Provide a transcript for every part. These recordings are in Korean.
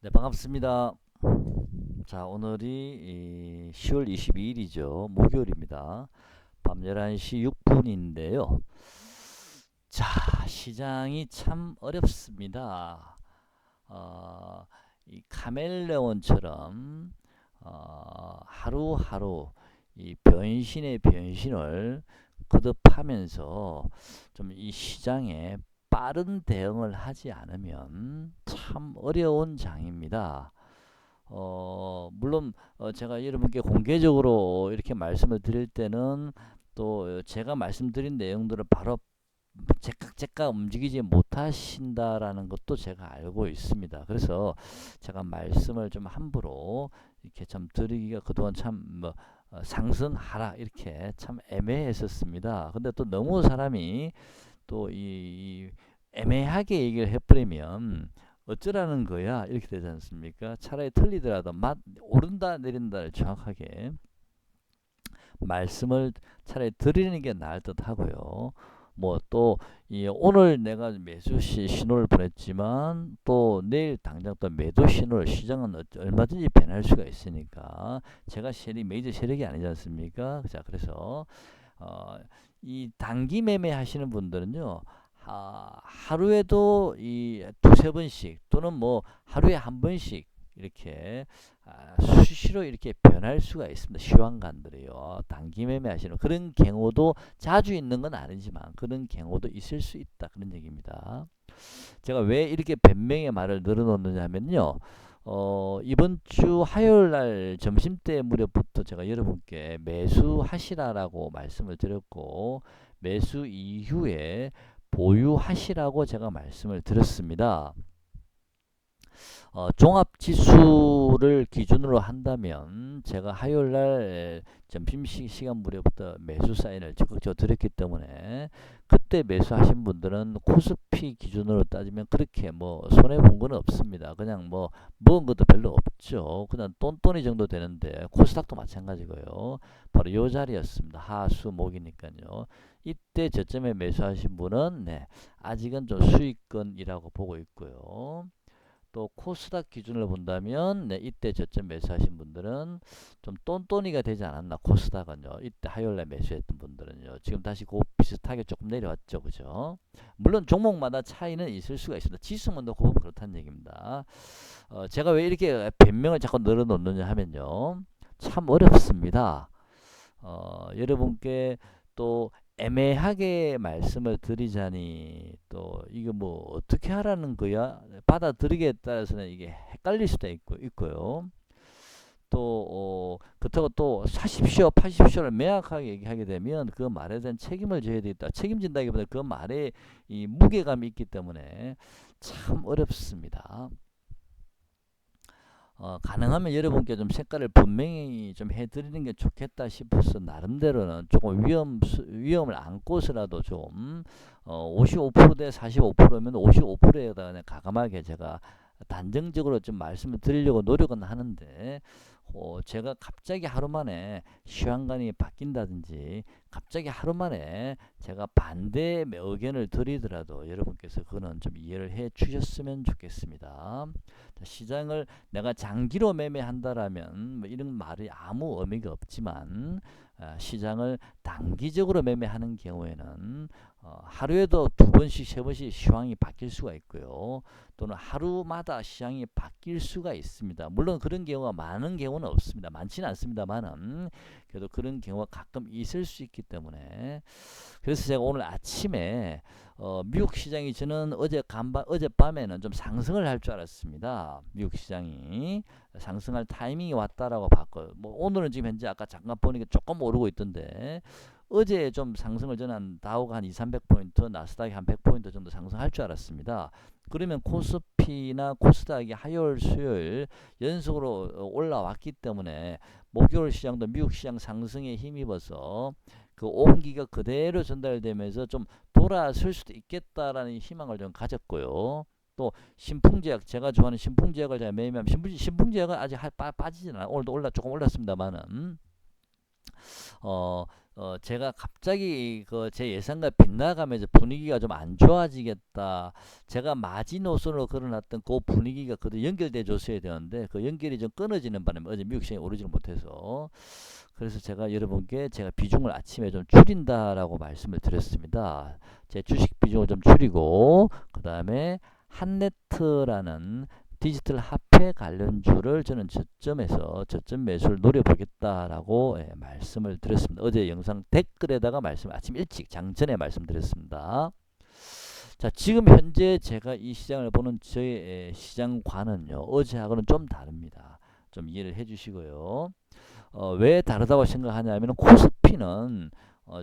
네, 반갑습니다. 자, 오늘이 10월 22일이죠. 목요일입니다. 밤 11시 6분인데요. 자, 시장이 참 어렵습니다. 이 카멜레온처럼 하루하루 이 변신의 변신을 거듭하면서 좀 이 시장에 빠른 대응을 하지 않으면 참 어려운 장입니다. 물론 제가 여러분께 공개적으로 이렇게 말씀을 드릴 때는 또 제가 말씀드린 내용들을 바로 제깍제깍 움직이지 못하신다라는 것도 제가 알고 있습니다. 그래서 제가 말씀을 좀 함부로 이렇게 좀 드리기가 그동안 참뭐 상승하라 이렇게 참 애매했었습니다. 근데 또 너무 사람이 또 이 애매하게 얘기를 해버리면 어쩌라는 거야 이렇게 되지 않습니까? 차라리 틀리더라도 오른다 내린다를 정확하게 말씀을 차라리 드리는 게 나을 듯 하고요. 뭐 또 오늘 내가 매수 신호를 보냈지만 또 내일 당장 또 매도 신호를 시장은 얼마든지 변할 수가 있으니까 제가 메이저 세력이 아니지 않습니까? 자, 그래서 이 단기 매매 하시는 분들은요. 하루에도 이 두세 번씩 또는 뭐 하루에 한 번씩 이렇게 수시로 이렇게 변할 수가 있습니다. 시황관들이요. 단기 매매 하시는 그런 경우도 자주 있는 건 아니지만 그런 경우도 있을 수 있다. 그런 얘기입니다. 제가 왜 이렇게 변명의 말을 늘어놓느냐면요. 이번 주 화요일 날 점심때 무렵부터 제가 여러분께 매수하시라라고 말씀을 드렸고 매수 이후에 보유하시라고 제가 말씀을 드렸습니다. 종합지수를 기준으로 한다면 제가 화요일날 점심시간 무렵부터 매수 사인을 적극적으로 드렸기 때문에 그때 매수하신 분들은 코스피 기준으로 따지면 그렇게 뭐 손해본 건 없습니다. 그냥 뭐 먹은 것도 별로 없죠. 그냥 똔똔이 정도 되는데 코스닥도 마찬가지고요. 바로 요 자리였습니다. 하수목이니까요. 이때 저점에 매수하신 분은 아직은 좀 수익권이라고 보고 있고요. 또 코스닥 기준을 본다면 이때 저점 매수하신 분들은 좀 똔똔이가 되지 않았나. 코스닥은요. 이때 화요일에 매수했던 분들은요. 지금 다시 그 비슷하게 조금 내려왔죠. 그죠? 물론 종목마다 차이는 있을 수가 있습니다. 지수만 놓고 보면 그렇다는 얘기입니다. 제가 왜 이렇게 변명을 자꾸 늘어놓느냐 하면요. 참 어렵습니다. 여러분께 또 애매하게 말씀을 드리자니 또 이거 뭐 어떻게 하라는 거야? 받아들이기에 따라서는 이게 헷갈릴 수도 있고요. 또 그렇다고 또 사십시오, 파십시오를 명확하게 얘기하게 되면 그 말에 대한 책임을 져야 되겠다. 책임진다기보다 그 말에 이 무게감이 있기 때문에 참 어렵습니다. 가능하면 여러분께 좀 색깔을 분명히 좀 해드리는 게 좋겠다 싶어서 나름대로는 조금 위험을 안고서라도 좀 55%대 45%면 55%에다가 그냥 가감하게 제가 단정적으로 좀 말씀을 드리려고 노력은 하는데 제가 갑자기 하루 만에 시황관이 바뀐다든지 갑자기 하루 만에 제가 반대 의견을 드리더라도 여러분께서 그거는 좀 이해를 해 주셨으면 좋겠습니다. 시장을 내가 장기로 매매한다라면 뭐 이런 말이 아무 의미가 없지만 시장을 단기적으로 매매하는 경우에는 하루에도 두 번씩 세 번씩 시황이 바뀔 수가 있고요. 또는 하루마다 시장이 바뀔 수가 있습니다. 물론 그런 경우가 많은 경우는 없습니다. 많지는 않습니다만은 그래도 그런 경우가 가끔 있을 수 있기 때문에 그래서 제가 오늘 아침에 미국 시장이 저는 어젯밤에는 좀 상승을 할 줄 알았습니다. 미국 시장이 상승할 타이밍이 왔다라고 봤고 뭐 오늘은 지금 현재 아까 잠깐 보니까 조금 오르고 있던데 어제 좀 상승을 저는 다우가 한 2, 300포인트, 나스닥이 한 100포인트 정도 상승할 줄 알았습니다. 그러면 코스피나 코스닥이 화요일, 수요일 연속으로 올라왔기 때문에 목요일 시장도 미국 시장 상승에 힘입어서 그 온기가 그대로 전달되면서 좀 돌아설 수도 있겠다라는 희망을 좀 가졌고요. 또 신풍제약 제가 좋아하는 신풍제약을 제가 매매하면 신풍제약은 아직 빠지진 않아. 오늘도 조금 올랐습니다만은 제가 갑자기 그 제 예상과 빗나가면서 분위기가 좀 안 좋아지겠다. 제가 마지노선으로 걸어놨던 그 분위기가 그대로 연결돼 줬어야 되는데 그 연결이 좀 끊어지는 바람에 어제 미국 시장이 오르지를 못해서 그래서 제가 여러분께 제가 비중을 아침에 좀 줄인다라고 말씀을 드렸습니다. 제 주식 비중을 좀 줄이고 그 다음에 한네트라는 디지털 화폐 관련주를 저는 저점 매수를 노려보겠다라고 말씀을 드렸습니다. 어제 영상 댓글에다가 아침 일찍 장전에 말씀드렸습니다. 자, 지금 현재 제가 이 시장을 보는 저의 시장관은요, 어제하고는 좀 다릅니다. 좀 이해를 해주시고요. 왜 다르다고 생각하냐면 코스피는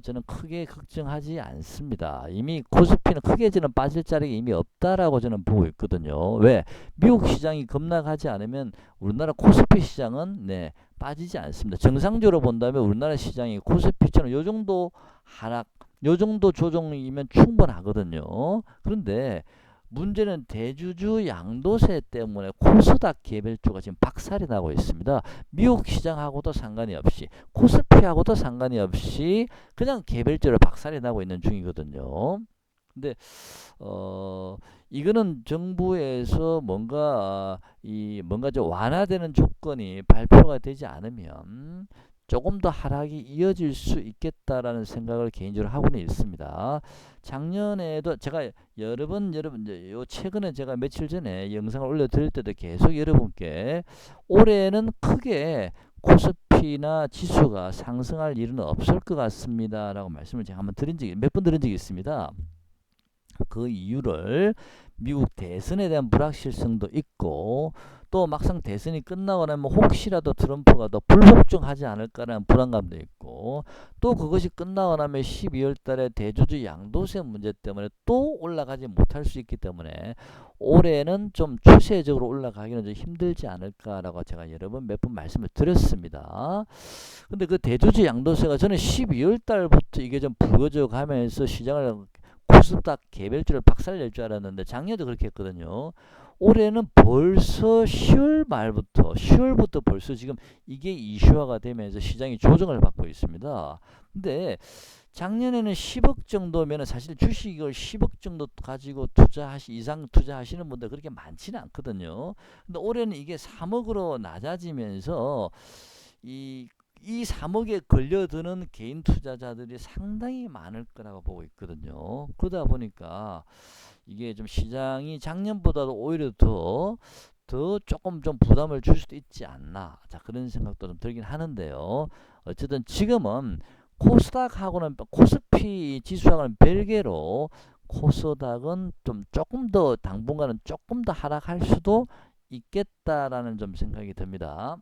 저는 크게 걱정하지 않습니다. 이미 코스피는 크게 저는 빠질 자리가 이미 없다라고 저는 보고 있거든요. 왜? 미국 시장이 급락하지 않으면 우리나라 코스피 시장은 빠지지 않습니다. 정상적으로 본다면 우리나라 시장이 코스피처럼 요 정도 하락, 요 정도 조정이면 충분하거든요. 그런데 문제는 대주주 양도세 때문에 코스닥 개별주가 지금 박살이 나고 있습니다. 미국 시장하고도 상관이 없이 코스피하고도 상관이 없이 그냥 개별주로 박살이 나고 있는 중이거든요. 근데 이거는 정부에서 뭔가 좀 완화되는 조건이 발표가 되지 않으면 조금 더 하락이 이어질 수 있겠다라는 생각을 개인적으로 하고는 있습니다. 작년에도 제가 여러분 이제 요 최근에 제가 며칠 전에 영상을 올려드릴 때도 계속 여러분께 올해는 크게 코스피나 지수가 상승할 일은 없을 것 같습니다라고 말씀을 제가 한번 몇 번 드린 적이 있습니다. 그 이유를 미국 대선에 대한 불확실성도 있고 또 막상 대선이 끝나고 나면 혹시라도 트럼프가 더 불복종하지 않을까라는 불안감도 있고 또 그것이 끝나고 나면 12월 달에 대주주 양도세 문제 때문에 또 올라가지 못할 수 있기 때문에 올해는 좀 추세적으로 올라가기는 좀 힘들지 않을까라고 제가 여러 번 몇 번 말씀을 드렸습니다. 근데 그 대주주 양도세가 저는 12월 달부터 이게 좀 불거져 가면서 시장을 코스닥 개별주를 박살낼 줄 알았는데 작년에도 그렇게 했거든요. 올해는 벌써 10월부터 벌써 지금 이게 이슈화가 되면서 시장이 조정을 받고 있습니다. 근데 작년에는 10억 정도면 사실 주식을 10억 정도 가지고 이상 투자하시는 분들 그렇게 많지는 않거든요. 근데 올해는 이게 3억으로 낮아지면서 이 3억에 걸려드는 개인 투자자들이 상당히 많을 거라고 보고 있거든요. 그러다 보니까 이게 좀 시장이 작년보다도 오히려 더 조금 좀 부담을 줄 수도 있지 않나. 자, 그런 생각도 좀 들긴 하는데요. 어쨌든 지금은 코스닥하고는 코스피 지수하고는 별개로 코스닥은 좀 조금 더 당분간은 조금 더 하락할 수도 있겠다라는 좀 생각이 듭니다.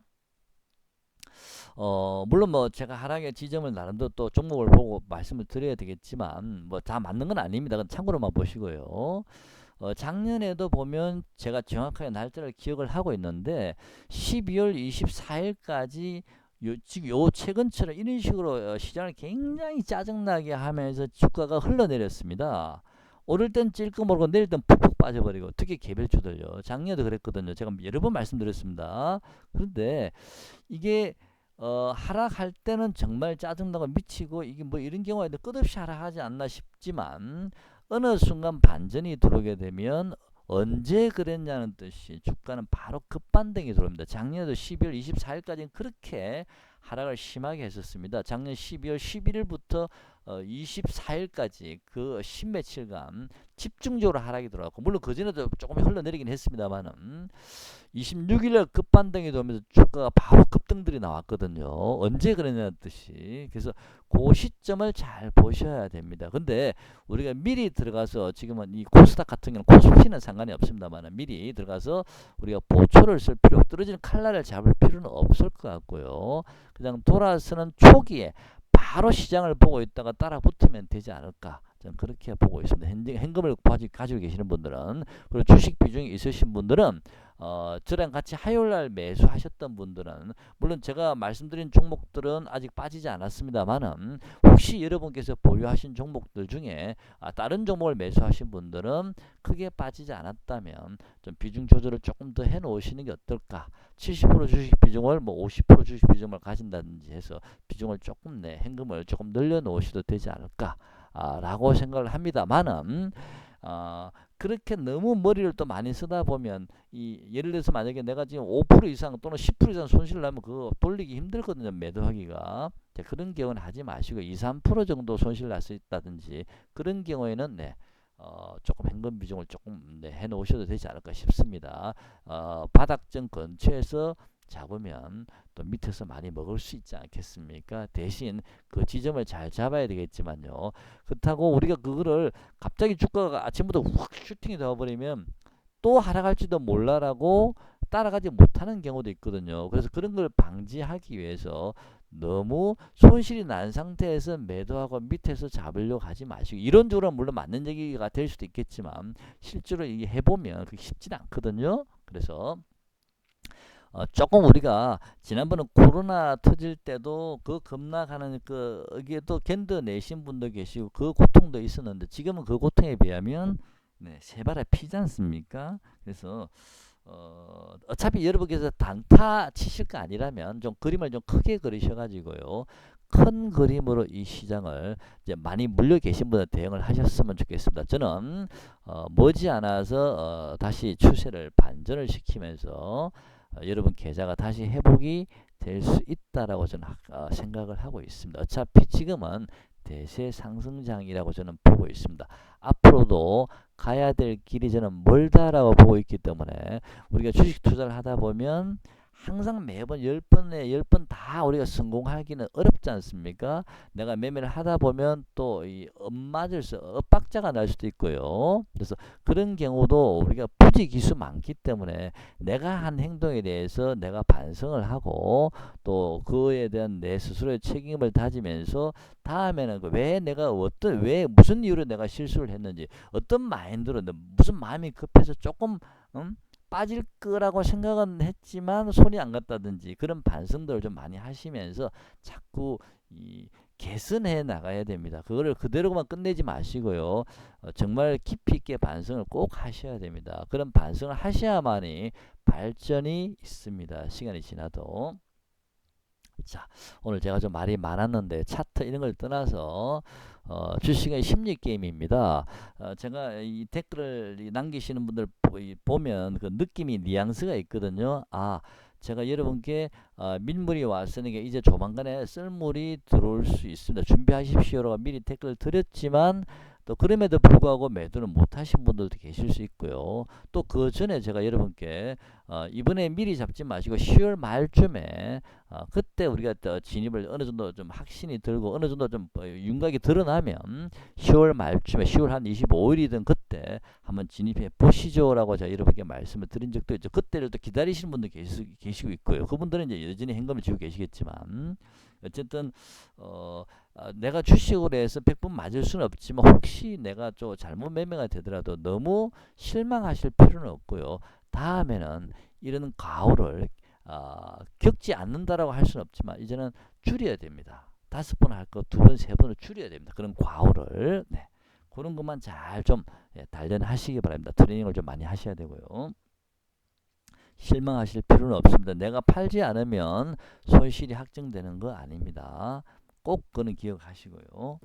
물론 뭐 제가 하락의 지점을 나름대로 또 종목을 보고 말씀을 드려야 되겠지만 뭐 다 맞는 건 아닙니다. 그건 참고로만 보시고요. 작년에도 보면 제가 정확하게 날짜를 기억을 하고 있는데 12월 24일까지 지금 요 최근처럼 이런 식으로 시장을 굉장히 짜증나게 하면서 주가가 흘러내렸습니다. 오를 땐 찔끔 오르고 내릴 땐 푹푹 빠져버리고 특히 개별주들요. 작년에도 그랬거든요. 제가 여러 번 말씀드렸습니다. 그런데 이게 하락할 때는 정말 짜증나고 미치고 이게 뭐 이런 경우에도 끝없이 하락하지 않나 싶지만 어느 순간 반전이 들어오게 되면 언제 그랬냐는 뜻이 주가는 바로 급반등이 들어옵니다. 작년에도 12월 24일까지는 그렇게 하락을 심하게 했었습니다. 작년 12월 11일부터 24일까지 그 10며칠간 집중적으로 하락이 들어왔고 물론 그전에도 조금 흘러내리긴 했습니다만은 26일날 급반등이 되면서 주가가 바로 급등들이 나왔거든요. 언제 그랬냐는 뜻이. 그래서 그 시점을 잘 보셔야 됩니다. 근데 우리가 미리 들어가서 지금은 이 코스닥 같은 경우는 코스피는 상관이 없습니다만 미리 들어가서 우리가 보초를 쓸 필요 떨어지는 칼날을 잡을 필요는 없을 것 같고요. 그냥 돌아서는 초기에 바로 시장을 보고 있다가 따라 붙으면 되지 않을까. 저는 그렇게 보고 있습니다. 현금을 가지고 계시는 분들은 그리고 주식 비중이 있으신 분들은 저랑 같이 화요일날 매수하셨던 분들은 물론 제가 말씀드린 종목들은 아직 빠지지 않았습니다만은 혹시 여러분께서 보유하신 종목들 중에 다른 종목을 매수하신 분들은 크게 빠지지 않았다면 좀 비중 조절을 조금 더 해 놓으시는 게 어떨까. 70% 주식 비중을 뭐 50% 주식 비중을 가진다든지 해서 비중을 조금 현금을 조금 늘려 놓으셔도 되지 않을까 라고 생각을 합니다만은 그렇게 너무 머리를 또 많이 쓰다 보면 예를 들어서 만약에 내가 지금 5% 이상 또는 10% 이상 손실을 나면 그거 돌리기 힘들거든요. 매도하기가. 자, 그런 경우는 하지 마시고 2, 3% 정도 손실 날 수 있다든지 그런 경우에는 조금 현금 비중을 조금 해 놓으셔도 되지 않을까 싶습니다. 바닥점 근처에서 잡으면 또 밑에서 많이 먹을 수 있지 않겠습니까? 대신 그 지점을 잘 잡아야 되겠지만요. 그렇다고 우리가 그거를 갑자기 주가가 아침부터 확 슈팅이 되어버리면 또 하락할지도 몰라라고 따라가지 못하는 경우도 있거든요. 그래서 그런 걸 방지하기 위해서 너무 손실이 난 상태에서 매도하고 밑에서 잡으려고 하지 마시고 이론적으로는 물론 맞는 얘기가 될 수도 있겠지만 실제로 이게 해보면 그게 쉽지는 않거든요. 그래서 조금 우리가 지난번에 코로나 터질 때도 그 겁나가는 이게 또 견뎌내신 분도 계시고 그 고통도 있었는데 지금은 그 고통에 비하면 세 발의 피지 않습니까? 그래서 어차피 여러분께서 단타 치실 거 아니라면 좀 그림을 좀 크게 그리셔가지고요. 큰 그림으로 이 시장을 이제 많이 물려 계신 분들 대응을 하셨으면 좋겠습니다. 저는 머지않아서 다시 추세를 반전을 시키면서 여러분 계좌가 다시 회복이 될 수 있다라고 저는 생각을 하고 있습니다. 어차피 지금은 대세 상승장이라고 저는 보고 있습니다. 앞으로도 가야 될 길이 저는 멀다라고 보고 있기 때문에 우리가 주식 투자를 하다 보면 항상 매번 10번에 10번 다 우리가 성공하기는 어렵지 않습니까? 내가 매매를 하다 보면 또 이 엇박자가 날 수도 있고요. 그래서 그런 경우도 우리가 부지기수 많기 때문에 내가 한 행동에 대해서 내가 반성을 하고 또 그에 대한 내 스스로의 책임을 다지면서 다음에는 왜 무슨 이유로 내가 실수를 했는지 어떤 마인드로 무슨 마음이 급해서 조금 빠질 거라고 생각은 했지만 손이 안 갔다든지 그런 반성들을 좀 많이 하시면서 자꾸 개선해 나가야 됩니다. 그거를 그대로만 끝내지 마시고요. 정말 깊이 있게 반성을 꼭 하셔야 됩니다. 그런 반성을 하셔야만이 발전이 있습니다. 시간이 지나도. 자, 오늘 제가 좀 말이 많았는데 차트 이런 걸 떠나서 주식의 심리 게임입니다. 제가 이 댓글을 남기시는 분들 보면 그 느낌이 뉘앙스가 있거든요. 제가 여러분께 밀물이 왔으니까 이제 조만간에 썰물이 들어올 수 있습니다. 준비하십시오라고 미리 댓글을 드렸지만 또 그럼에도 불구하고 매도는 못 하신 분들도 계실 수 있고요. 또 그 전에 제가 여러분께 이번에 미리 잡지 마시고 10월 말쯤에 그때 우리가 또 진입을 어느 정도 좀 확신이 들고 어느 정도 좀 윤곽이 드러나면 10월 말쯤에 10월 한 25일이든 그때 한번 진입해 보시죠라고 제가 여러분께 말씀을 드린 적도 있죠. 그때를 또 기다리시는 분도 계시고 있고요. 그분들은 이제 여전히 현금을 쥐고 계시겠지만 어쨌든 내가 주식으로 해서 100분 맞을 수는 없지만 혹시 내가 좀 잘못 매매가 되더라도 너무 실망하실 필요는 없고요. 다음에는 이런 가오를 겪지 않는다라고 할 수는 없지만 이제는 줄여야 됩니다. 5번 할 거 2번, 3번을 줄여야 됩니다. 그런 과오를 그런 것만 잘 좀 단련하시기 바랍니다. 트레이닝을 좀 많이 하셔야 되고요. 실망하실 필요는 없습니다. 내가 팔지 않으면 손실이 확정되는 거 아닙니다. 꼭 그는 기억하시고요.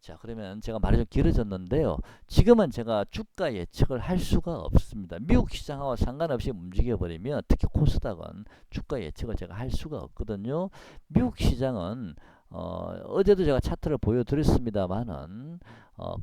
자, 그러면 제가 말이 좀 길어졌는데요. 지금은 제가 주가 예측을 할 수가 없습니다. 미국 시장하고 상관없이 움직여버리면 특히 코스닥은 주가 예측을 제가 할 수가 없거든요. 미국 시장은 어제도 제가 차트를 보여드렸습니다만은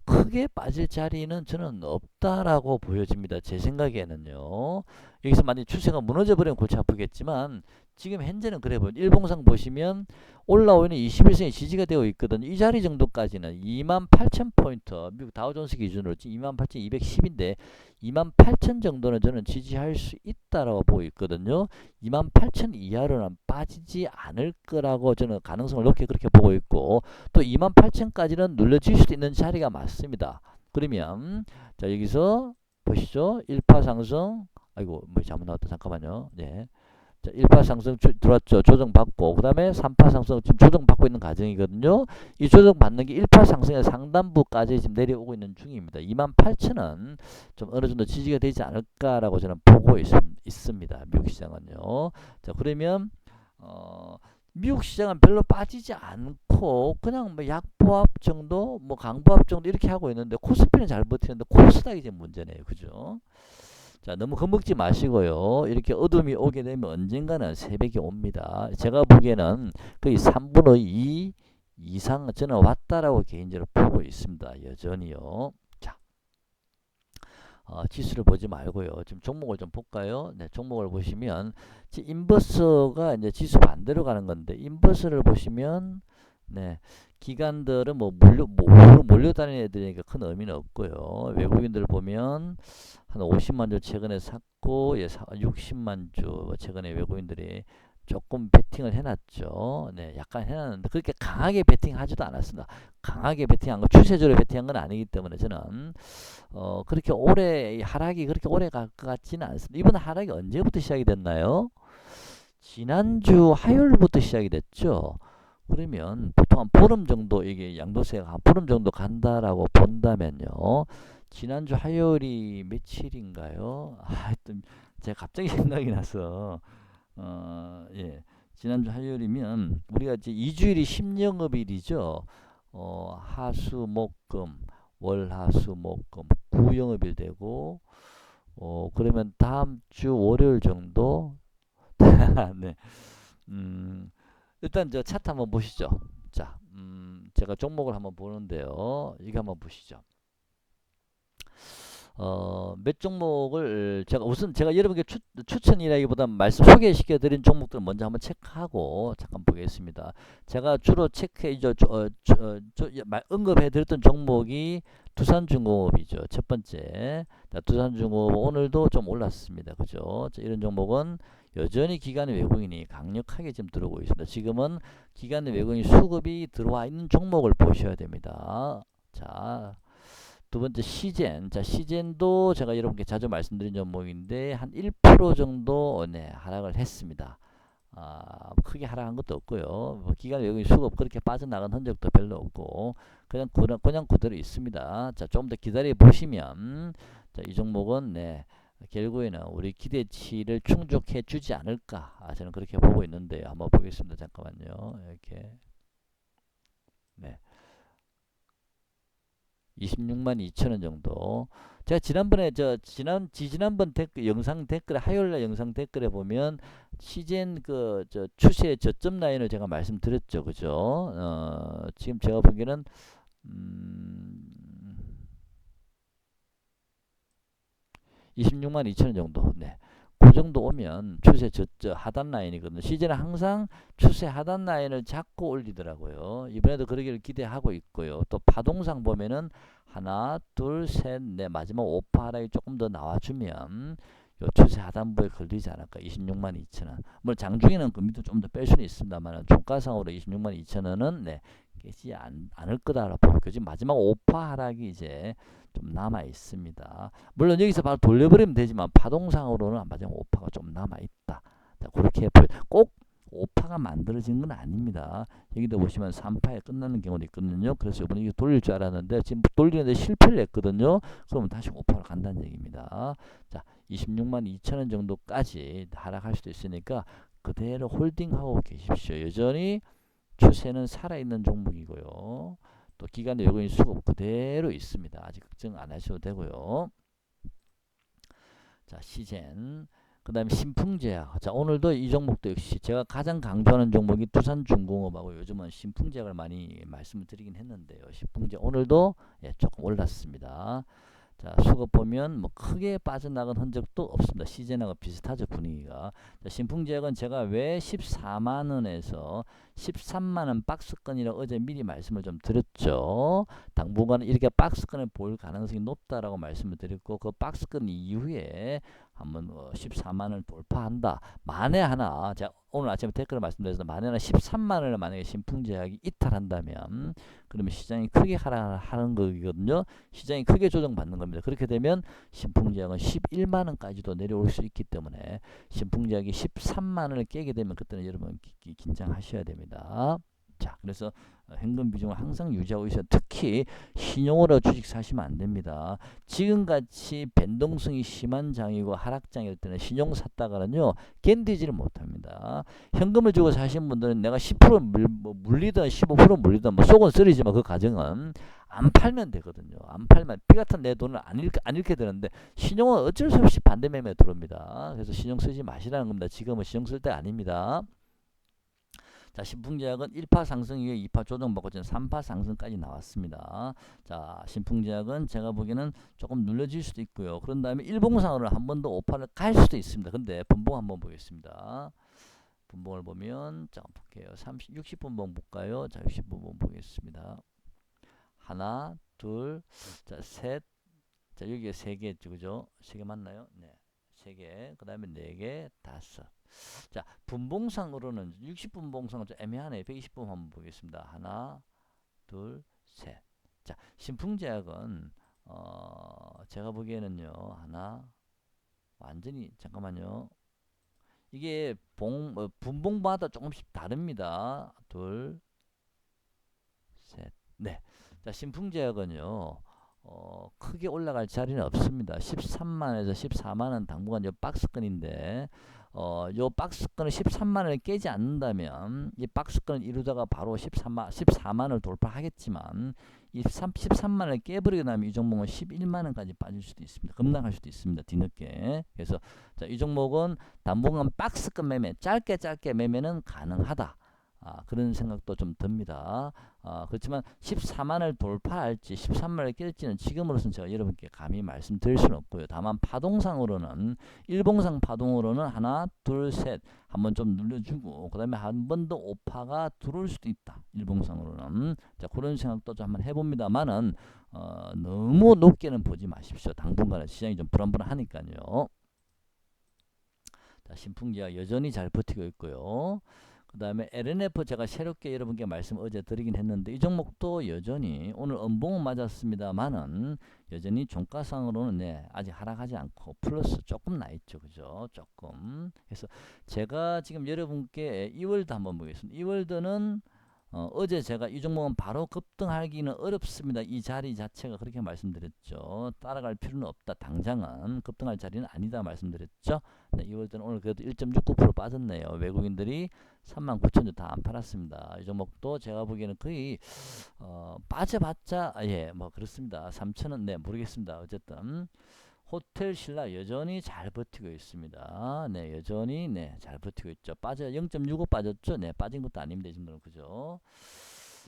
크게 빠질 자리는 저는 없다라고 보여집니다. 제 생각에는요. 여기서 만약 추세가 무너져 버리면 골치 아프겠지만 지금 현재는 그래 보여요. 일봉상 보시면 올라오는 21선이 지지가 되어 있거든요. 이 자리 정도까지는 28,000포인트 미국 다우존스 기준으로 28,210인데 28,000 정도는 저는 지지할 수 있다라고 보고 있거든요. 28,000 이하로는 빠지지 않을 거라고 저는 가능성을 높게 그렇게 보고 있고 또 28,000까지는 눌러질 수도 있는 자리가 맞습니다. 그러면 자 여기서 보시죠. 1파 상승 아이고 뭐 잘못 나왔다. 잠깐만요. 네. 자, 1파 상승 들어왔죠. 조정받고 그 다음에 3파 상승 지금 조정받고 있는 과정이거든요. 이 조정받는 게 1파 상승의 상단부까지 지금 내려오고 있는 중입니다. 28,000은 좀 어느 정도 지지가 되지 않을까라고 저는 보고 있습니다. 미국 시장은요. 자, 그러면 미국 시장은 별로 빠지지 않고 그냥 뭐 약보합 정도, 뭐 강보합 정도 이렇게 하고 있는데 코스피는 잘 버티는데 코스닥이 이제 문제네요. 그죠? 자, 너무 겁먹지 마시고요. 이렇게 어둠이 오게 되면 언젠가는 새벽이 옵니다. 제가 보기에는 거의 3분의 2 이상 저는 왔다라고 개인적으로 보고 있습니다. 여전히요. 자, 지수를 보지 말고요. 지금 종목을 좀 볼까요? 네, 종목을 보시면 인버스가 이제 지수 반대로 가는 건데 인버스를 보시면 네, 기관들은 뭐 몰려다니는 애들이니까 큰 의미는 없고요. 외국인들 보면 한 50만 주 최근에 샀고, 예, 60만 주 최근에 외국인들이 조금 베팅을 해놨죠. 네, 약간 해놨는데 그렇게 강하게 베팅하지도 않았습니다. 강하게 베팅한 거 추세적으로 베팅한 건 아니기 때문에 저는 그렇게 오래 하락이 그렇게 오래 갈 것 같지는 않습니다. 이번 하락이 언제부터 시작이 됐나요? 지난주 화요일부터 시작이 됐죠. 그러면 보통 한 보름 정도 이게 양도세가 한 보름 정도 간다라고 본다면요. 지난주 화요일이 며칠인가요? 하여튼 제가 갑자기 생각이 나서 예. 지난주 화요일이면 우리가 이제 2주일이 10영업일이죠. 하수목금 월화수목금 9영업일 되고 그러면 다음 주 월요일 정도 네. 일단 저 차트 한번 보시죠. 자, 제가 종목을 한번 보는데요. 이거 한번 보시죠. 몇 종목을 제가 우선 제가 여러분께 추천이라기보다 말씀 소개시켜 드린 종목들 먼저 한번 체크하고 잠깐 보겠습니다. 제가 주로 언급해 드렸던 종목이 두산중공업이죠. 첫 번째. 자, 두산중공업 오늘도 좀 올랐습니다. 그죠? 자, 이런 종목은 여전히 기관의 외국인이 강력하게 지금 들어오고 있습니다. 지금은 기관의 외국인 수급이 들어와 있는 종목을 보셔야 됩니다. 자, 두 번째 시젠. 자, 시젠도 제가 여러분께 자주 말씀드린 종목인데 한 1% 정도 네, 하락을 했습니다. 크게 하락한 것도 없고요. 뭐 기관 외국인 수급 그렇게 빠져나간 흔적도 별로 없고 그냥 그대로 있습니다. 자, 좀 더 기다려 보시면 자, 이 종목은 네, 결국에는 우리 기대치를 충족해 주지 않을까 저는 그렇게 보고 있는데요. 한번 보겠습니다. 잠깐만요. 이렇게 네. 26만 2천원 정도. 제가 지난번에 지난번 영상 댓글에 화요일날 영상 댓글에 보면 시젠 추세 저점 라인을 제가 말씀드렸죠. 그죠? 지금 제가 보기에는 26만 2천원 정도. 네. 그 정도 오면 추세 하단 라인이거든요. 시즌은 항상 추세 하단 라인을 잡고 올리더라고요. 이번에도 그러기를 기대하고 있고요. 또 파동상 보면은 하나, 둘, 셋, 넷 마지막 5파 하락이 조금 더 나와주면 요 추세 하단부에 걸리지 않을까. 26만 2천원. 물론 장중에는 그 밑으로 좀 더 뺄 수는 있습니다만 종가상으로 26만 2천원은 네, 깨지 않을 거다라고 보고 지금 마지막 5파 하락이 이제 좀 남아 있습니다. 물론 여기서 바로 돌려버리면 되지만 파동상으로는 마지막 5파가 좀 남아 있다. 자, 그렇게 보여. 꼭 5파가 만들어진 건 아닙니다. 여기도 보시면 3파에 끝나는 경우도 있거든요. 그래서 이번에 이거 돌릴 줄 알았는데 지금 돌리는데 실패를 했거든요. 그러면 다시 5파로 간다는 얘기입니다. 자, 26만 2천원 정도까지 하락할 수도 있으니까 그대로 홀딩하고 계십시오. 여전히 추세는 살아있는 종목이고요. 또 기관의 외국인 수급 그대로 있습니다. 아직 걱정 안 하셔도 되고요. 자, 시젠. 그 다음에 신풍제약. 자, 오늘도 이 종목도 역시 제가 가장 강조하는 종목이 두산중공업하고 요즘은 신풍제약을 많이 말씀을 드리긴 했는데요. 신풍제약 오늘도 예, 조금 올랐습니다. 자, 수급 보면 뭐 크게 빠져나간 흔적도 없습니다. 시젠하고 비슷하죠, 분위기가. 자, 신풍제약은 제가 왜 14만원에서 13만원 박스권이라고 어제 미리 말씀을 좀 드렸죠. 당분간 이렇게 박스권을 볼 가능성이 높다라고 말씀을 드렸고 그 박스권 이후에 한번 14만원을 돌파한다. 만에 하나 제가 오늘 아침에 댓글을 말씀드렸는데 만에 하나 13만원을 만약에 신풍제약이 이탈한다면 그러면 시장이 크게 하락하는 거거든요. 시장이 크게 조정받는 겁니다. 그렇게 되면 신풍제약은 11만원까지도 내려올 수 있기 때문에 신풍제약이 13만원을 깨게 되면 그때는 여러분 긴장하셔야 됩니다. 자, 그래서 현금 비중을 항상 유지하고 있어요. 특히 신용으로 주식 사시면 안 됩니다. 지금같이 변동성이 심한 장이고 하락장일 때는 신용 샀다가는요 견디지를 못합니다. 현금을 주고 사신 분들은 내가 10% 물리든 15% 물리든 뭐 속은 쓰리지만 그 가정은 안 팔면 되거든요. 안 팔면 피 같은 내 돈을 안 잃게 되는데 신용은 어쩔 수 없이 반대 매매에 들어옵니다. 그래서 신용 쓰지 마시라는 겁니다. 지금은 신용 쓸 때 아닙니다. 자, 신풍제약은 1파 상승 이후에 2파 조정받고 지금 3파 상승까지 나왔습니다. 자, 신풍제약은 제가 보기에는 조금 눌려질 수도 있고요. 그런 다음에 일봉상으로 한 번 더 5파를 갈 수도 있습니다. 근데 분봉 한번 보겠습니다. 분봉을 보면 자, 볼게요. 60분봉 볼까요? 자, 60분봉 보겠습니다. 하나, 둘, 자, 셋. 자, 여기에 3개죠. 그죠? 3개 맞나요? 네. 3개. 그 다음에 4개, 5. 자, 분봉상으로는 60분봉상은 좀 애매하네요. 120분 한번 보겠습니다. 하나, 둘, 셋. 자, 신풍제약은 제가 보기에는요. 하나, 완전히 잠깐만요. 이게 분봉마다 조금씩 다릅니다. 둘, 셋. 네. 자, 신풍제약은요. 크게 올라갈 자리는 없습니다. 13만에서 14만원 당분간 요 박스권인데 요 박스권을 13만원을 깨지 않는다면 이 박스권을 이루다가 바로 14만원을 돌파하겠지만 이 13만원을 깨버리고 나면 이 종목은 11만원까지 빠질 수도 있습니다. 급락할 수도 있습니다. 뒤늦게. 그래서 자, 이 종목은 당분간 박스권 매매 짧게 매매는 가능하다. 그런 생각도 좀 듭니다. 그렇지만 14만을 돌파할지 13만을 깰지는 지금으로서는 제가 여러분께 감히 말씀드릴 수는 없고요. 다만 파동상으로는 일봉상 파동으로는 하나 둘 셋 한번 좀 눌러주고 그 다음에 한 번 더 오파가 들어올 수도 있다. 일봉상으로는 자 그런 생각도 좀 한번 해봅니다만은 너무 높게는 보지 마십시오. 당분간은 시장이 좀 불안불안하니까요. 자, 신풍제약 여전히 잘 버티고 있고요. 그 다음에 LNF 제가 새롭게 여러분께 말씀 어제 드리긴 했는데 이 종목도 여전히 오늘 음봉은 맞았습니다만은 여전히 종가상으로는 네, 아직 하락하지 않고 플러스 조금 나 있죠. 그죠? 조금. 그래서 제가 지금 여러분께 이월드 한번 보겠습니다. 이월드는 어제 제가 이 종목은 바로 급등하기는 어렵습니다. 이 자리 자체가 그렇게 말씀드렸죠. 따라갈 필요는 없다. 당장은 급등할 자리는 아니다 말씀드렸죠. 네, 이월드는 오늘 그래도 1.69% 빠졌네요. 외국인들이 39,000주 다 안 팔았습니다. 이 종목도 제가 보기에는 거의 빠져봤자 예, 뭐 그렇습니다. 3,000원 네, 모르겠습니다. 어쨌든 호텔 신라 여전히 잘 버티고 있습니다. 네, 여전히 네, 잘 버티고 있죠. 0.65 빠졌죠? 네, 빠진 것도 아닙니다. 이 정도는 그죠?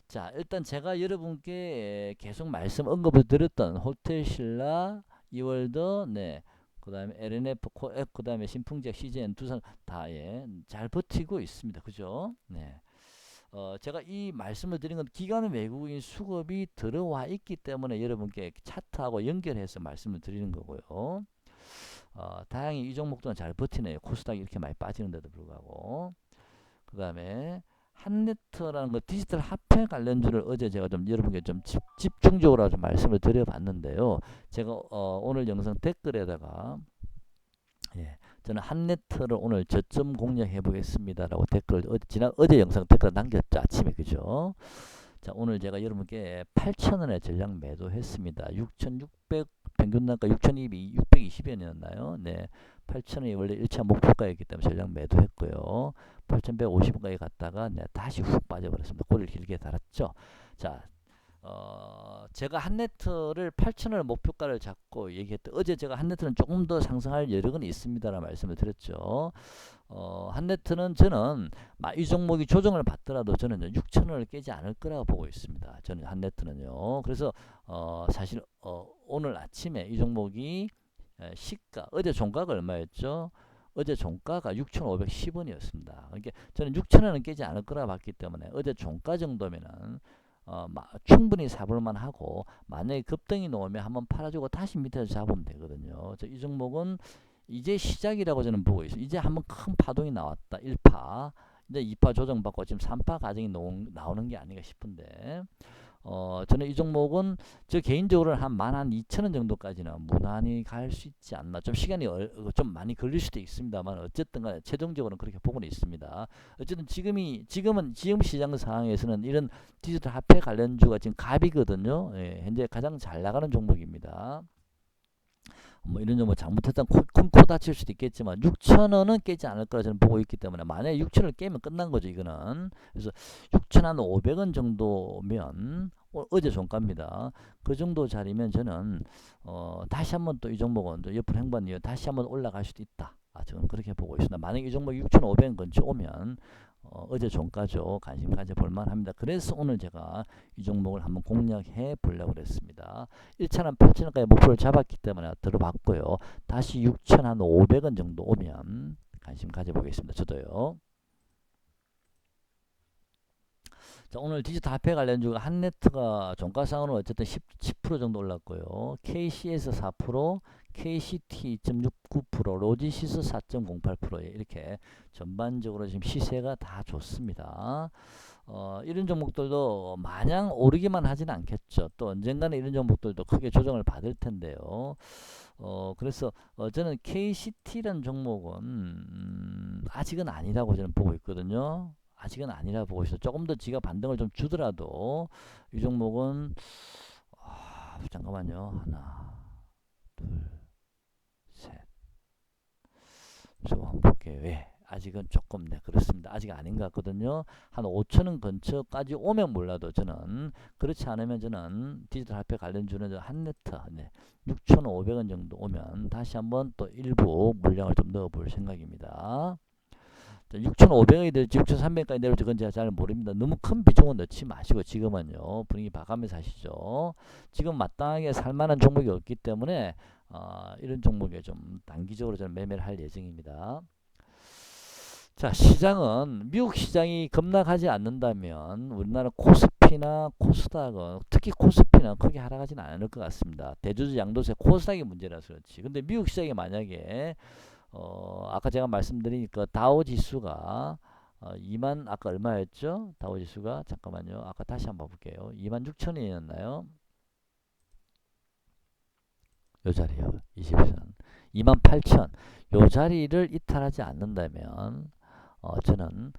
자, 일단 제가 여러분께 계속 말씀 언급을 드렸던 호텔 신라, 이월드, 네, 그 다음에 LNF, 그 다음에 신풍제약, CGN 두산 다 예, 잘 버티고 있습니다. 그죠? 네. 제가 이 말씀을 드린 건 기관 외국인 수급이 들어와 있기 때문에 여러분께 차트하고 연결해서 말씀을 드리는 거고요. 다행히 이 종목도 잘 버티네요. 코스닥이 이렇게 많이 빠지는데도 불구하고. 그 다음에 한네트라는 거 디지털 화폐 관련주를 어제 제가 좀 여러분께 좀 집중적으로 좀 말씀을 드려봤는데요. 제가 오늘 영상 댓글에다가 예, 저는 한네트를 오늘 저점 공략해 보겠습니다라고 댓글 어제 영상 댓글 남겼죠. 아침에 그죠? 자, 오늘 제가 여러분께 8,000원에 전량 매도했습니다. 6,600 평균 단가 6,620원이었나요? 네. 8,000원이 원래 1차 목표가였기 때문에 전량 매도했고요. 8,150원까지 갔다가 네, 다시 훅 빠져버렸습니다. 꼬리를 길게 달았죠. 자, 제가 한네트를 8,000원 목표가를 잡고 얘기했던 어제 제가 한네트는 조금 더 상승할 여력은 있습니다라는 말씀을 드렸죠. 한네트는 저는 이 종목이 조정을 받더라도 저는 6,000원을 깨지 않을 거라고 보고 있습니다. 저는 한네트는요. 그래서 사실 오늘 아침에 이 종목이 시가 어제 종가가 얼마였죠? 어제 종가가 6,510원이었습니다. 그러니까 저는 6,000원은 깨지 않을 거라 봤기 때문에 어제 종가 정도면은 충분히 사볼만 하고 만약에 급등이 나오면 한번 팔아주고 다시 밑에서 잡으면 되거든요. 이 종목은 이제 시작이라고 저는 보고 있어요. 이제 한번 큰 파동이 나왔다. 1파. 이제 2파 조정받고 지금 3파 과정이 나오는 게 아닌가 싶은데, 저는 이 종목은 저 개인적으로는 한 12,000원 정도까지는 무난히 갈 수 있지 않나. 좀 시간이 좀 많이 걸릴 수도 있습니다만 어쨌든 간에 최종적으로는 그렇게 보고는 있습니다. 어쨌든 지금 시장 상황에서는 이런 디지털 화폐 관련주가 지금 갑이거든요. 예, 현재 가장 잘 나가는 종목입니다. 뭐 이런 뭐 잘못했다 큰 코 다칠 수도 있겠지만 6,000원은 깨지 않을 거라 저는 보고 있기 때문에, 만약에 6,000원을 깨면 끝난 거죠 이거는. 그래서 6,500원 정도면 어제 종가입니다. 그 정도 자리면 저는 다시 한번 또 이 종목은 또 옆으로 행보한 이후 다시 한번 올라갈 수도 있다. 저는 그렇게 보고 있습니다. 만약에 이 종목 6,500원 근처 오면 어제 종가죠. 관심 가져볼 만합니다. 그래서 오늘 제가 이 종목을 한번 공략해 보려고 그랬습니다. 1,000원, 8,000원까지 목표를 잡았기 때문에 들어봤고요. 다시 6,500원 정도 오면 관심 가져보겠습니다. 저도요. 자, 오늘 디지털 화폐 관련주가 한네트가 종가상으로 어쨌든 10% 정도 올랐고요. KCS 4%, KCT 2.69%, 로지시스 4.08%에 이렇게 전반적으로 지금 시세가 다 좋습니다. 이런 종목들도 마냥 오르기만 하지는 않겠죠. 또 언젠가는 이런 종목들도 크게 조정을 받을 텐데요. 그래서 저는 KCT라는 종목은 아직은 아니라고 저는 보고 있거든요. 아직은 아니라 보고 있어요. 조금 더 지가 반등을 좀 주더라도 이 종목은 잠깐만요. 하나, 둘, 셋. 좀 한번 볼게요. 왜? 아직은 조금 그렇습니다. 아직 아닌 것 같거든요. 한 5,000원 근처까지 오면 몰라도 저는, 그렇지 않으면 저는 디지털 화폐 관련주는 한네트 6,500원 정도 오면 다시 한번 또 일부 물량을 좀 넣어볼 생각입니다. 6,500원이 될지 6,300원까지 내려올지 그건 제가 잘 모릅니다. 너무 큰 비중은 넣지 마시고 지금은요. 분위기 봐가면서 하시죠. 지금 마땅하게 살만한 종목이 없기 때문에 이런 종목에 좀 단기적으로 저는 매매를 할 예정입니다. 자, 시장은 미국 시장이 급락하지 않는다면 우리나라 코스피나 코스닥은, 특히 코스피는 크게 하락하지는 않을 것 같습니다. 대주주 양도세 코스닥이 문제라서 그렇지. 근데 미국 시장이 만약에 아까 제가 말씀드리니까 다우 지수가 2만, 아까 얼마였죠? 다우 지수가, 잠깐만요. 아까 다시 한번 볼게요. 26,000원이었나요? 요 자리요. 21선. 28,000. 요 자리를 이탈하지 않는다면 저는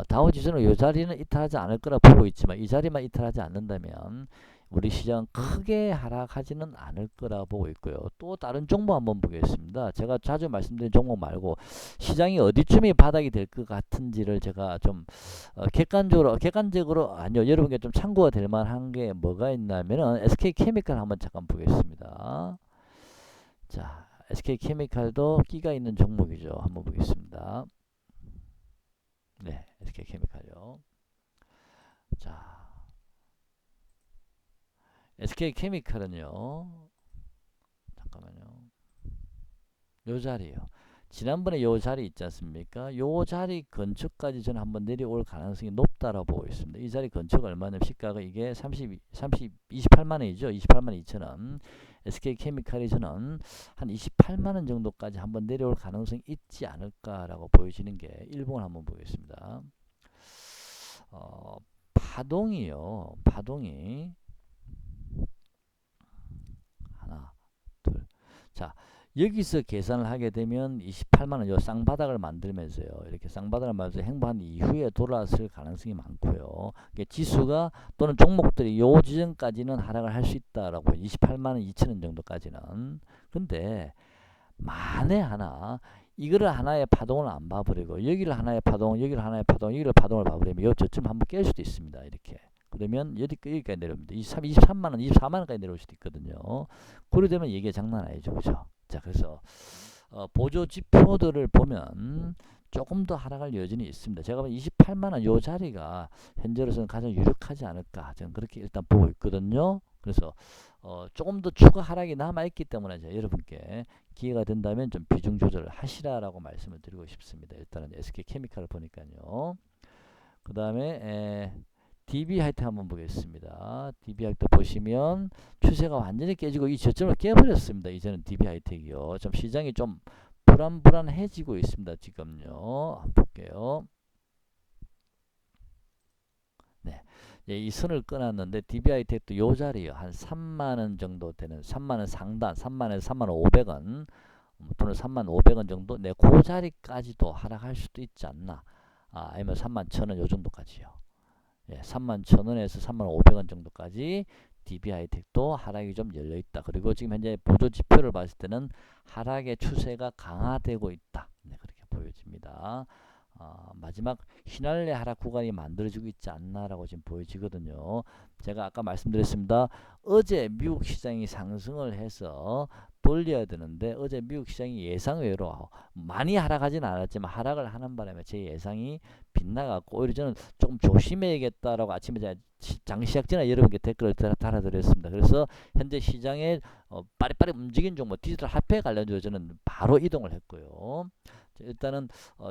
다우 지수는 요 자리는 이탈하지 않을 거라 보고 있지만, 이 자리만 이탈하지 않는다면 우리 시장 크게 하락하지는 않을 거라 보고 있고요. 또 다른 종목 한번 보겠습니다. 제가 자주 말씀드린 종목 말고 시장이 어디쯤이 바닥이 될 것 같은지를 제가 좀 객관적으로 아니요, 여러분께 좀 참고가 될 만한 게 뭐가 있냐면은 SK케미칼 한번 잠깐 보겠습니다. 자, SK케미칼도 끼가 있는 종목이죠. 한번 보겠습니다. 네, SK케미칼요. 자, SK케미칼은요, 잠깐만요. 요 자리요. 지난번에 요 자리 있지 않습니까? 요 자리 근처까지 저는 한번 내려올 가능성이 높다라고 보고 있습니다. 이 자리 근처가 얼마냐면 시가가 이게 28만원이죠. 28만 2천원. SK케미칼이 저는 한 28만원 정도까지 한번 내려올 가능성이 있지 않을까라고 보여지는 게 일봉을 한번 보겠습니다. 파동이요. 파동이 하나, 둘. 자, 여기서 계산을 하게 되면 28만원 요 쌍바닥을 만들면서요. 이렇게 쌍바닥을 만들면서 행보한 이후에 돌아왔을 가능성이 많고요. 지수가 또는 종목들이 요 지점까지는 하락을 할 수 있다라고 28만원 2천원 정도까지는. 근데 만에 하나 이거를 하나의 파동을 안 봐버리고 여기를 하나의 파동, 여기를 하나의 파동, 여기를 파동을 봐버리면 요 저점 한번 깰 수도 있습니다. 이렇게. 그러면 여기까지 내려옵니다. 23만원, 24만원까지 내려올 수도 있거든요. 그러 되면 이게 장난 아니죠. 그죠? 자, 그래서 보조 지표들을 보면 조금 더 하락할 여지는 있습니다. 제가 보면 28만원 요 자리가 현재로서는 가장 유력하지 않을까, 저는 그렇게 일단 보고 있거든요. 그래서 조금 더 추가 하락이 남아있기 때문에 제가 여러분께 기회가 된다면 좀 비중 조절을 하시라라고 말씀을 드리고 싶습니다. 일단은 SK케미칼을 보니까요. 그 다음에 DB하이트 한번 보겠습니다. DB하이트 보시면 추세가 완전히 깨지고 이 저점을 깨버렸습니다. 이제는 DB하이트이요. 좀 시장이 좀 불안불안해지고 있습니다. 지금요. 한번 볼게요. 네. 예, 이 선을 끊었는데 DBI텍도 요 자리요. 한 3만원 정도 되는 3만원 상단 3만원에서 3만5백원 또는 3만5백원 정도 네, 그 자리까지도 하락할 수도 있지 않나. 아니면 3만 1천원 요 정도까지요. 예, 3만 1천원에서 3만 5백원 정도까지 DB하이텍도 하락이 좀 열려있다. 그리고 지금 현재 보조 지표를 봤을 때는 하락의 추세가 강화되고 있다. 네, 그렇게 보여집니다. 마지막 휘날레 하락 구간이 만들어지고 있지 않나라고 지금 보여지거든요. 제가 아까 말씀드렸습니다. 어제 미국 시장이 상승을 해서 돌려야 되는데 어제 미국 시장이 예상외로 많이 하락하지는 않았지만 하락을 하는 바람에 제 예상이 빗나갔고 오히려 저는 조금 조심해야겠다라고 아침에 제가 장시작 전에 여러분께 댓글을 달아드렸습니다. 그래서 현재 시장에 빠릿빠릿 움직인 종목 디지털 화폐 관련주로 저는 바로 이동을 했고요. 일단은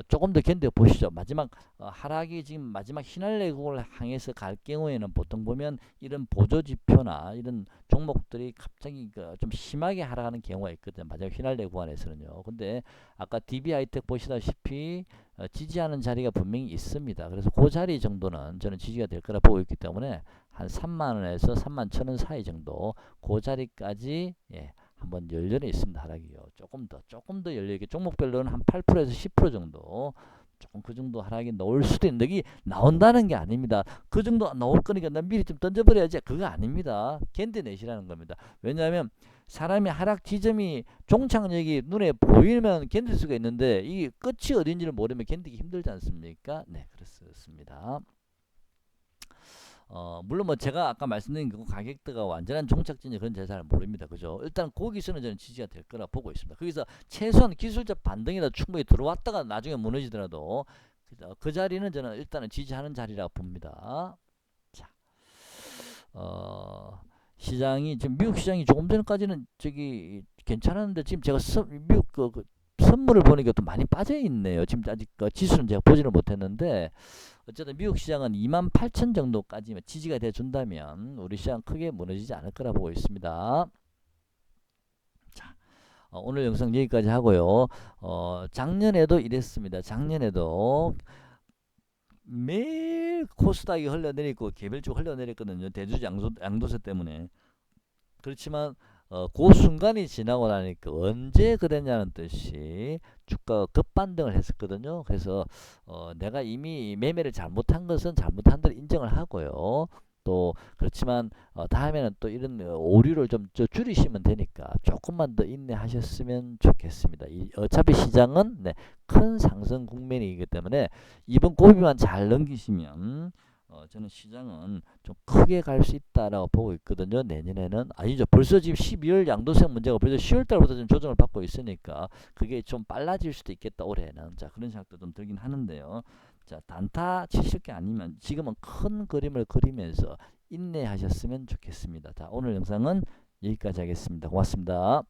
조금 더 견뎌 보시죠. 마지막 하락이 지금 마지막 휘날레국을 향해서 갈 경우에는 보통 보면 이런 보조지표나 이런 종목들이 갑자기 좀 심하게 하락하는 경우가 있거든요. 마지막 휘날레 구간에서는요. 근데 아까 DB하이텍 보시다시피 지지하는 자리가 분명히 있습니다. 그래서 그 자리 정도는 저는 지지가 될 거라 보고 있기 때문에 한 3만원에서 3만 1천원 사이 정도 그 자리까지 한번 열려는 있습니다. 하락이요. 조금 더 열려있게 종목별로는 한 8%에서 10% 정도 조금 그 정도 하락이 나올 수도 있는데 이게 나온다는 게 아닙니다. 그 정도 나올 거니까 난 미리 좀 던져버려야지. 그거 아닙니다. 견뎌내시라는 겁니다. 왜냐하면 사람이 하락 지점이 종착역이 눈에 보이면 견딜 수가 있는데 이게 끝이 어딘지를 모르면 견디기 힘들지 않습니까? 네, 그렇습니다. 물론 뭐 제가 아까 말씀드린 그 가격대가 완전한 종착진이 그런 제 잘 모릅니다. 그죠? 일단 거기서는 저는 지지가 될 거라 보고 있습니다. 거기서 최소한 기술적 반등이라 충분히 들어왔다가 나중에 무너지더라도 그 자리는 저는 일단은 지지하는 자리라고 봅니다. 자, 시장이 지금 미국 시장이 조금 전까지는 저기 괜찮았는데 지금 제가 미국 선물을 보니까 또 많이 빠져 있네요. 지금 아직 지수는 제가 보지는 못했는데 어쨌든 미국 시장은 28,000 정도까지만 지지가 돼 준다면 우리 시장 크게 무너지지 않을 거라 보고 있습니다. 자, 오늘 영상 여기까지 하고요. 작년에도 이랬습니다. 작년에도 매일 코스닥이 흘러내리고 개별주 흘러내렸거든요. 대주주 양도세 때문에. 그렇지만 그 순간이 지나고 나니까 언제 그랬냐는 뜻이 주가가 급반등을 했었거든요. 그래서 내가 이미 매매를 잘못한 것은 잘못한 대로 인정을 하고요. 또 그렇지만 다음에는 또 이런 오류를 좀 줄이시면 되니까 조금만 더 인내하셨으면 좋겠습니다. 어차피 시장은 큰 상승 국면이기 때문에 이번 고비만 잘 넘기시면 저는 시장은 좀 크게 갈 수 있다라고 보고 있거든요. 내년에는 아니죠. 벌써 지금 12월 양도세 문제가 벌써 10월 달부터 좀 조정을 받고 있으니까 그게 좀 빨라질 수도 있겠다 올해는. 자, 그런 생각도 좀 들긴 하는데요. 자, 단타 치실 게 아니면 지금은 큰 그림을 그리면서 인내하셨으면 좋겠습니다. 자, 오늘 영상은 여기까지 하겠습니다. 고맙습니다.